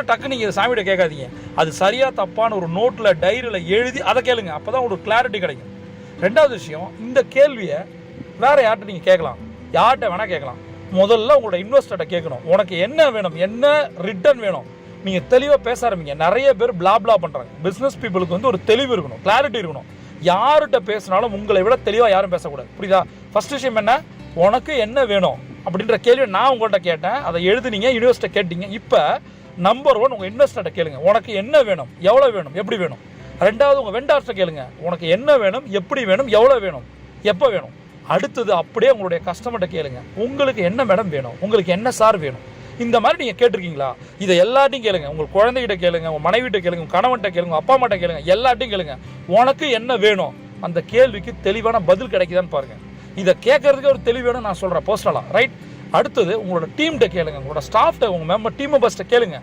டக்குன்னு நீங்கள் சாமிகிட்ட கேட்காதீங்க. அது சரியாக தப்பான ஒரு நோட்டில் டைரியில் எழுதி அதை கேளுங்க. அப்போ தான் உங்களுக்கு கிளாரிட்டி கிடைக்கும். ரெண்டாவது விஷயம், இந்த கேள்வியை வேறு யார்கிட்ட நீங்கள் கேட்கலாம், யார்கிட்ட வேணால் கேட்கலாம். முதல்ல உங்களோட இன்வெஸ்டர்கிட்ட கேட்கணும், உனக்கு என்ன வேணும், என்ன ரிட்டர்ன் வேணும். நீங்கள் தெளிவாக பேச ஆரம்பிங்க. நிறைய பேர் பிளா பண்ணுறாங்க. பிஸ்னஸ் பீப்புளுக்கு வந்து ஒரு தெளிவு இருக்கணும், கிளாரிட்டி இருக்கணும். யார்கிட்ட பேசினாலும் உங்களை விட தெளிவாக யாரும் பேசக்கூடாது. புரியுதா? ஃபர்ஸ்ட் விஷயம் என்ன, உனக்கு என்ன வேணும் அப்படின்ற கேள்வி நான் உங்கள்கிட்ட கேட்டேன். அதை எழுதுனீங்க, யூனிவர்சிட்ட கேட்டீங்க. இப்போ நம்பர் 1 உங்கள் இன்வெஸ்டர்கிட்ட கேளுங்க, உனக்கு என்ன வேணும், எவ்வளோ வேணும், எப்படி வேணும். ரெண்டாவது உங்கள் வெண்டார்ஸ்ட்ட கேளுங்க, உனக்கு என்ன வேணும், எப்படி வேணும், எவ்வளோ வேணும், எப்போ வேணும். அடுத்தது அப்படியே உங்களுடைய கஸ்டமர்கிட்ட கேளுங்க, உங்களுக்கு என்ன மேடம் வேணும், உங்களுக்கு என்ன சார் வேணும். இந்த மாதிரி நீங்கள் கேட்டிருக்கீங்களா? இதை எல்லாத்தையும் கேளுங்க. உங்கள் குழந்தைகிட்ட கேளுங்க, உங்கள் மனைவிட்ட கேளுங்க, உங்கள் கணவன்கிட்ட கேளுங்க, அப்பா அம்மாட்ட கேளுங்க, எல்லாத்தையும் கேளுங்க. உனக்கு என்ன வேணும், அந்த கேள்விக்கு தெளிவான பதில் கிடைக்குதான்னு பாருங்கள். இதை கேட்கறதுக்கு ஒரு தெளிவு வேணும் நான் சொல்கிறேன் பர்சனலாக. ரைட். அடுத்தது உங்களோட டீம்கிட்ட கேளுங்க, உங்களோட ஸ்டாஃப்கிட்ட, உங்கள் டீம் மெம்பர்ஸ்கிட்ட கேளுங்க,